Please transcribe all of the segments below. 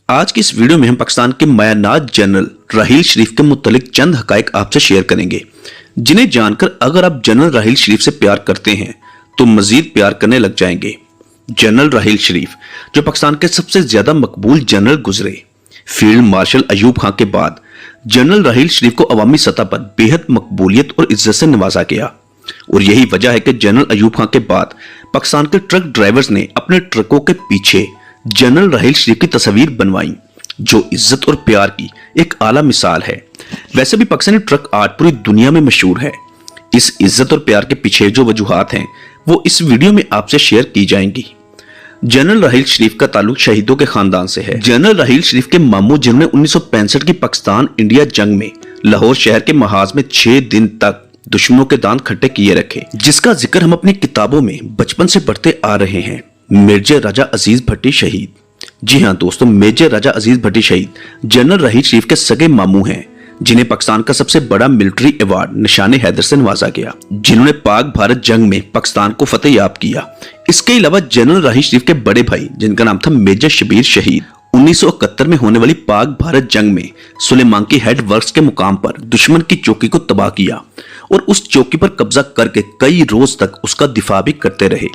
आज की इस वीडियो में हम पाकिस्तान के मायानाज जनरल राहील शरीफ के मुतालिक चंद हकाइक आपसे शेयर करेंगे, जिन्हें जानकर अगर आप जनरल राहील शरीफ से प्यार करते हैं तो मजीद प्यार करने लग जाएंगे। जनरल राहील शरीफ जो पाकिस्तान के सबसे ज्यादा मकबूल जनरल गुजरे, फील्ड मार्शल अयूब खां के बाद जनरल राहील शरीफ को अवामी सतह पर बेहद मकबूलियत और इज्जत से नवाजा गया। और यही वजह है कि जनरल अयूब खां के बाद पाकिस्तान के ट्रक ड्राइवर्स ने अपने ट्रकों के पीछे जनरल राहील शरीफ की तस्वीर बनवाई, जो इज्जत और प्यार की एक आला मिसाल है। वैसे भी पाकिस्तानी ट्रक आर्ट पूरी दुनिया में मशहूर है। इस इज्जत और प्यार के पीछे जो वजूहात हैं वो इस वीडियो में आपसे शेयर की जाएंगी। जनरल राहील शरीफ का ताल्लुक शहीदों के खानदान से है। जनरल राहील शरीफ के मामू जिन्होंने 1965 की पाकिस्तान इंडिया जंग में लाहौर शहर के महाज में 6 दिन तक दुश्मनों के दांत खट्टे किए रखे, जिसका जिक्र हम अपनी किताबों में बचपन से पढ़ते आ रहे हैं। मेजर राजा अजीज भट्टी शहीद। जी हां दोस्तों, मेजर राजा अजीज भट्टी शहीद जनरल राहील शरीफ के सगे मामू हैं, जिन्हें पाकिस्तान का सबसे बड़ा मिलिट्री अवार्ड निशाने हैदर से नवाजा गया, जिन्होंने पाक भारत जंग में पाकिस्तान को फतेह याब किया। इसके अलावा जनरल राहील शरीफ के बड़े भाई, जिनका नाम था मेजर शबीर शहीद, 1971 में होने वाली पाक भारत जंग में सुलेमान की हेड वर्क्स के मुकाम पर दुश्मन की चौकी को तबाह किया और उस चौकी पर कब्जा करके कई रोज तक उसका दिफा भी करते रहे।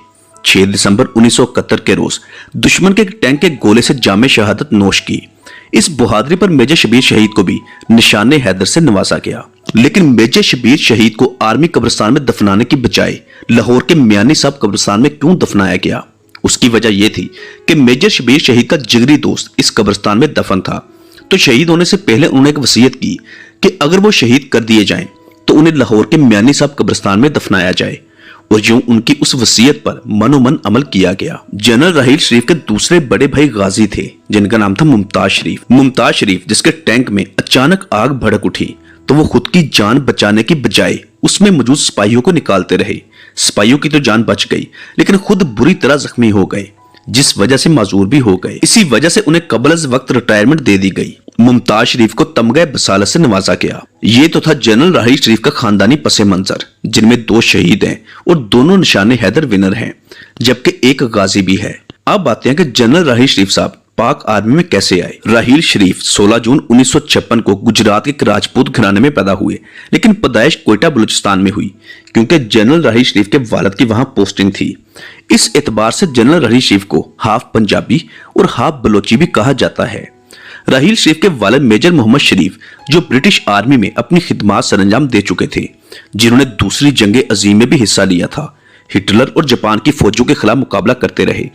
6 दिसंबर 1971 के रोज दुश्मन के टैंक के गोले से जामे शहादत नोश की। इस बहादुरी पर मेजर शबीर शहीद को भी निशाने हैदर से नवाजा गया। लेकिन मेजर शबीर शहीद को आर्मी कब्रिस्तान में दफनाने की बजाय लाहौर के मियानी साहब कब्रिस्तान में क्यों दफनाया गया? उसकी वजह यह थी कि मेजर शबीर शहीद का जिगरी दोस्त इस कब्रिस्तान में दफन था। तो शहीद होने से पहले उन्होंने एक वसीयत की कि अगर वो शहीद कर दिए जाएं तो उन्हें लाहौर के मियानी साहब कब्रिस्तान में दफनाया जाए, और यूं उनकी उस वसीयत पर मनोमन अमल किया गया। जनरल राहील शरीफ के दूसरे बड़े भाई गाजी थे, जिनका नाम था मुमताज शरीफ। मुमताज शरीफ जिसके टैंक में अचानक आग भड़क उठी तो वो खुद की जान बचाने की बजाय उसमें मौजूद सिपाहियों को निकालते रहे। सिपाहियों की तो जान बच गई, लेकिन खुद बुरी तरह जख्मी हो गए, जिस वजह से माजूर भी हो गए। इसी वजह से उन्हें कबल अज वक्त रिटायरमेंट दे दी गई। मुमताज शरीफ को तमगा बसालत से नवाजा गया। ये तो था जनरल राहील शरीफ का खानदानी पसे मंजर, जिनमें 2 शहीद हैं और दोनों निशाने हैदर विनर हैं, जबकि एक गाजी भी है। अब बात है कि जनरल राहील शरीफ साहब पाक आर्मी में कैसे आए। राहील शरीफ 16 जून 1956 को गुजरात के एक राजपूत घराने में पैदा हुए, लेकिन पैदाइश कोयटा बलूचिस्तान में हुई, क्योंकि जनरल राहील शरीफ के वालिद की वहां पोस्टिंग थी। इस एतबार से जनरल राहील शरीफ को हाफ पंजाबी और हाफ बलोची भी कहा जाता है। राहील शरीफ के वालिद मेजर मोहम्मद शरीफ जो ब्रिटिश आर्मी में अपनी खिदमत सरंजाम दे चुके थे, जिन्होंने दूसरी जंग अजीम में भी हिस्सा लिया था। हिटलर और जापान की फौजों के खिलाफ मुकाबला करते रहे।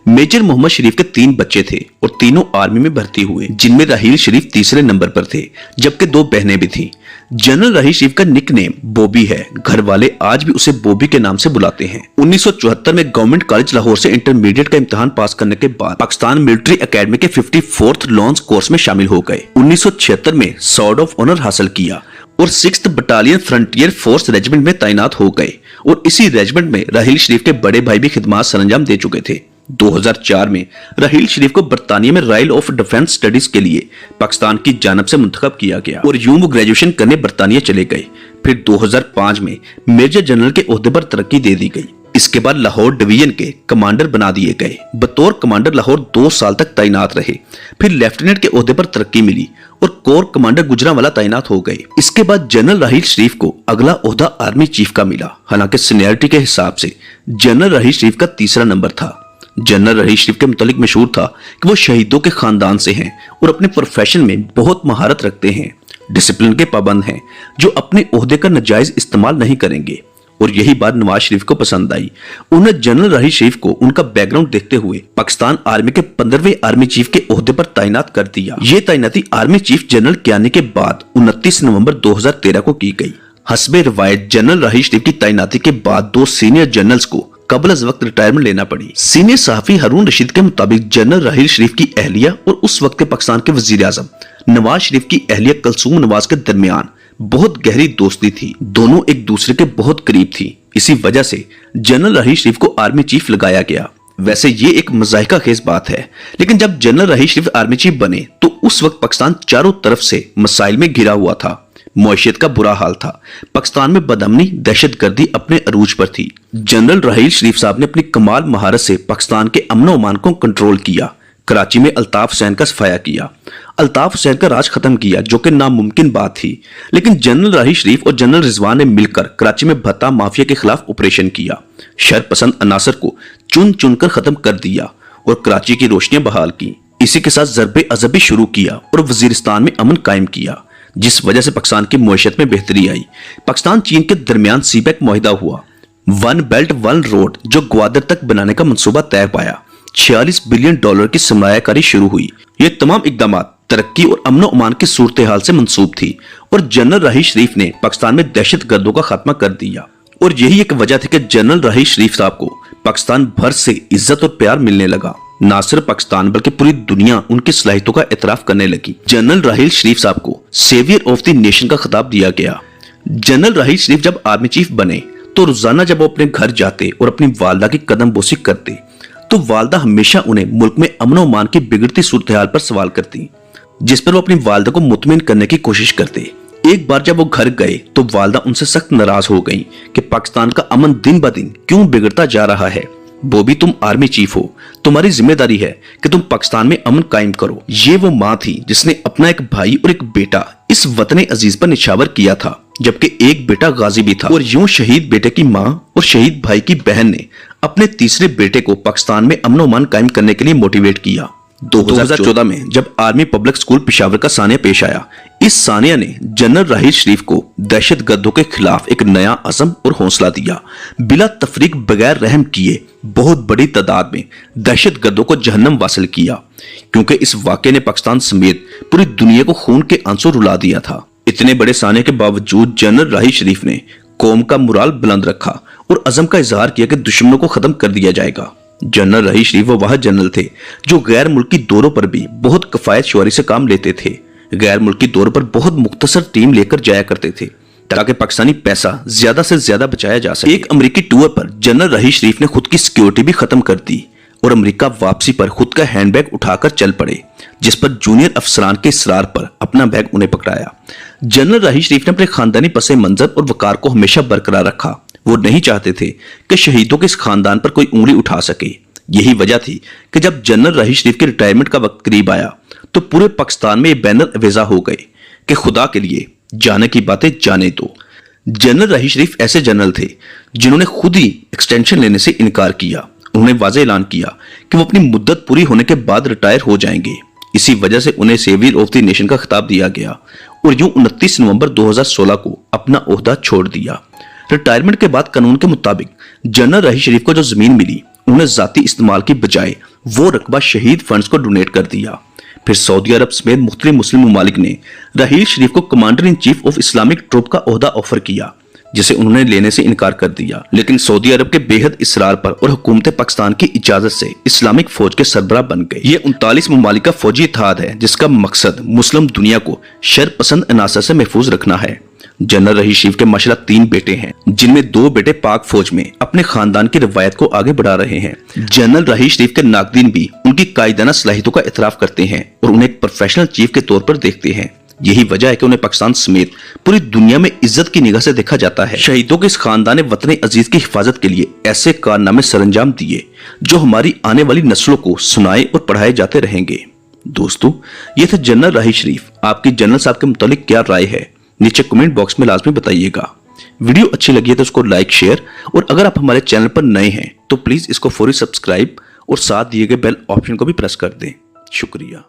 मेजर मोहम्मद शरीफ के 3 बच्चे थे और तीनों आर्मी में भर्ती हुए, जिनमें राहील शरीफ तीसरे नंबर पर थे, जबकि 2 बहनें भी थीं। जनरल राहील शरीफ का निकनेम बॉबी है। घर वाले आज भी उसे बॉबी के नाम से बुलाते हैं। 1974 में गवर्नमेंट कॉलेज लाहौर से इंटरमीडिएट का इम्तिहान पास करने के बाद पाकिस्तान मिलिट्री एकेडमी के 54th लॉन्च कोर्स में शामिल हो गए। 1976 में सॉर्ड ऑफ ऑनर हासिल किया और 6th battalion frontier force regiment में तैनात हो गए, और इसी रेजिमेंट में राहील शरीफ के बड़े भाई भी खिदमत सरंजाम दे चुके थे। 2004 में राहील शरीफ को बरतानिया में रॉयल ऑफ डिफेंस स्टडीज के लिए पाकिस्तान की जानब से मुंतखब किया गया और यूं वो ग्रेजुएशन करने बरतानिया चले गए। फिर 2005 में मेजर जनरल के ओहदे पर तरक्की दे दी गई। इसके बाद लाहौर डिवीजन के कमांडर बना दिए गए। बतौर कमांडर लाहौर 2 साल तक तैनात रहे। फिर लेफ्टिनेंट के ओहदे पर तरक्की मिली और कोर कमांडर गुजरांवाला तैनात हो गए। इसके बाद जनरल राहील शरीफ को अगला ओहदा आर्मी चीफ का मिला। हालांकि सीनियरिटी के हिसाब से जनरल राहील शरीफ का तीसरा नंबर था। जनरल राहील शरीफ के मुतालिक मशहूर था कि वो शहीदों के खानदान से हैं और अपने प्रोफेशन में बहुत महारत रखते हैं, डिसिप्लिन के पाबंद हैं, जो अपने ओहदे का नाजायज इस्तेमाल नहीं करेंगे। और यही बात नवाज शरीफ को पसंद आई। उन्हें जनरल राहील शरीफ को उनका बैकग्राउंड देखते हुए पाकिस्तान आर्मी के 15वें आर्मी चीफ के ओहदे पर तैनात कर दिया। ये तैनाती आर्मी चीफ जनरल कियानी के बाद 29 नवंबर 2013 को की गई। हस्बे रिवायत जनरल राहील शरीफ की तैनाती के बाद 2 सीनियर जनरल्स को कबल अज वक्त रिटायरमेंट लेना पड़ी। सीनियर सहाफी हारून रशीद के मुताबिक जनरल राहील शरीफ की अहलिया और उस वक्त के पाकिस्तान के वजीर आजम नवाज शरीफ की अहलिया कलसूम नवाज के दरमियान बहुत गहरी दोस्ती थी। दोनों एक दूसरे के बहुत करीब थी। इसी वजह से जनरल राहील शरीफ को आर्मी चीफ लगाया गया। वैसे ये एक मजाहिका खेज बात है, लेकिन जब जनरल राहील शरीफ आर्मी चीफ बने तो उस वक्त पाकिस्तान चारों तरफ से मसाइल में घिरा हुआ था। मईशत का बुरा हाल था। पाकिस्तान में बदअमनी, दहशतगर्दी अपने अरूज पर थी। जनरल राहील शरीफ साहब ने अपनी कमाल महारत से पाकिस्तान के अमन व अमान को कंट्रोल किया। कराची में अल्ताफ हुसैन का सफाया किया। अल्ताफ हुसैन का राज खत्म किया, जो कि नामुमकिन बात थी, लेकिन जनरल राही शरीफ और जनरल रिजवान ने मिलकर कराची में भत्ता माफिया के खिलाफ ऑपरेशन किया, शर पसंद अनासर को चुन चुनकर खत्म कर दिया और कराची की रोशनियां बहाल की। इसी के साथ ज़रबे अज़ब भी शुरू किया और वजीरिस्तान में अमन कायम किया, जिस वजह से पाकिस्तान की मईशत में बेहतरी आई। पाकिस्तान चीन के दरमियान सीपैक मुआहिदा हुआ, वन बेल्ट वन रोड जो ग्वादर तक बनाने का मंसूबा तय पाया, $46 बिलियन की सरमायाकारी शुरू हुई। ये तमाम इकदाम तरक्की और अमन अमान की सूरत हाल से मंसूब थी और जनरल राही शरीफ ने पाकिस्तान में दहशत गर्दों का खात्मा कर दिया। और यही एक वजह थी कि जनरल राही शरीफ साहब को पाकिस्तान भर से इज्जत और प्यार मिलने लगा। ना सिर्फ पाकिस्तान बल्कि पूरी दुनिया उनकी सलाहियतों का एतराफ करने लगी। जनरल राहील शरीफ साहब को सेवियर ऑफ द नेशन का खिताब दिया गया। जनरल राहील शरीफ जब आर्मी चीफ बने तो रोजाना जब वो अपने घर जाते और अपनी वालदा की कदम बोसी करते तो वालदा हमेशा उन्हें मुल्क में अमन अमान की बिगड़ती सूरत हाल पर सवाल करती, जिस पर वो अपनी वालदा को मुतमिन करने की कोशिश करते। एक बार जब वो घर गए तो वालदा उनसे सख्त नाराज हो गई कि पाकिस्तान का अमन दिन ब दिन क्यों बिगड़ता जा रहा है। वो भी तुम आर्मी चीफ हो, तुम्हारी जिम्मेदारी है कि तुम पाकिस्तान में अमन कायम करो। ये वो माँ थी जिसने अपना एक भाई और एक बेटा इस वतन अजीज पर निछावर किया था, जबकि एक बेटा गाजी भी था। और यूं शहीद बेटे की माँ और शहीद भाई की बहन ने अपने तीसरे बेटे को पाकिस्तान में अमन अमान कायम करने के लिए मोटिवेट किया। 2014 में जब आर्मी पब्लिक स्कूल पेशावर का सानिया पेश आया, इस सानिया ने जनरल राहील शरीफ को दहशत गर्दों के खिलाफ एक नया अज़म और हौसला दिया। बिला तफरीक बगैर रहम किए बहुत बड़ी तादाद में दहशत गर्दों को जहन्नम वासिल किया, क्योंकि इस वाक़े ने पाकिस्तान समेत पूरी दुनिया को खून के आंसू रुला दिया था। इतने बड़े सानिया के बावजूद जनरल राहील शरीफ ने कौम का मुराल बुलंद रखा और अज़म का इजहार किया कि दुश्मनों को खत्म कर दिया जाएगा। जनरल राहील शरीफ वो वह जनरल थे जो गैर मुल्की दौरों पर भी बहुत कफायत शुमारी से काम लेते थे। गैर मुल्की दौरों पर बहुत मुख्तसर टीम लेकर जाया करते थे ताकि पाकिस्तानी पैसा ज्यादा से ज्यादा बचाया जा सके। एक अमेरिकी टूर पर जनरल राहील शरीफ ने खुद की सिक्योरिटी भी खत्म कर दी और अमेरिका वापसी पर खुद का हैंडबैग उठाकर चल पड़े, जिस पर जूनियर अफसरान के इसरार पर अपना बैग उन्हें पकड़ाया। जनरल राहील शरीफ ने अपने खानदानी पसे मंजर और वकार को हमेशा बरकरार रखा। वो नहीं चाहते थे कि शहीदों के इस खानदान पर कोई उंगली उठा सके। यही वजह थी कि जब जनरल राहील शरीफ के रिटायरमेंट का वक्त करीब आया तो पूरे पाकिस्तान में ये बैनर अवेजा हो गए कि खुदा के लिए जाने की बातें जाने दो। जनरल राहील शरीफ ऐसे जनरल थे जिन्होंने खुद ही एक्सटेंशन लेने से इनकार किया। उन्होंने वाज़ेह ऐलान किया कि वो अपनी मुद्दत पूरी होने के बाद रिटायर हो जाएंगे। इसी वजह से उन्हें सेवियर ऑफ द नेशन का खिताब दिया गया और यूं 29 नवंबर 2016 को अपना ओहदा छोड़ दिया। रिटायरमेंट के बाद कानून के मुताबिक जनरल राहील शरीफ को जो जमीन मिली उन्हें जाती इस्तेमाल की बजाय वो रकबा शहीद फंड्स को डोनेट कर दिया। फिर सऊदी अरब समेत मुख्तलिफ मुस्लिम ममालिक ने राहील शरीफ को commander in chief of Islamic troop का ओहदा ऑफर किया, जिसे उन्होंने लेने से इनकार कर दिया। लेकिन सऊदी अरब के बेहद इसरार पर और हुकूमत पाकिस्तान की इजाजत से इस्लामिक फौज के सरबराह बन गए। ये 39 ममालिक का फौजी इत्तेहाद है जिसका मकसद मुस्लिम दुनिया को शर पसंद अनासर से महफूज रखना है। जनरल राहील शरीफ के माशाअल्लाह 3 बेटे हैं, जिनमें 2 बेटे पाक फौज में अपने खानदान की रवायत को आगे बढ़ा रहे हैं। जनरल राहील शरीफ के नाकदीन भी उनकी कायदाना सलाहियतों का एतराफ करते हैं और उन्हें एक प्रोफेशनल चीफ के तौर पर देखते हैं। यही वजह है कि उन्हें पाकिस्तान समेत पूरी दुनिया में इज्जत की निगाह से देखा जाता है। शहीदों के इस खानदान ने वतन अजीज की हिफाजत के लिए ऐसे कारनामे सरंजाम दिए जो हमारी आने वाली नस्लों को सुनाए और पढ़ाए जाते रहेंगे। दोस्तों, ये थे जनरल राहील शरीफ। आपकी जनरल साहब के मुतालिक क्या राय है नीचे कमेंट बॉक्स में लाजमी बताइएगा। वीडियो अच्छी लगी है तो उसको लाइक शेयर, और अगर आप हमारे चैनल पर नए हैं तो प्लीज इसको फौरी सब्सक्राइब और साथ दिए गए बेल ऑप्शन को भी प्रेस कर दें। शुक्रिया।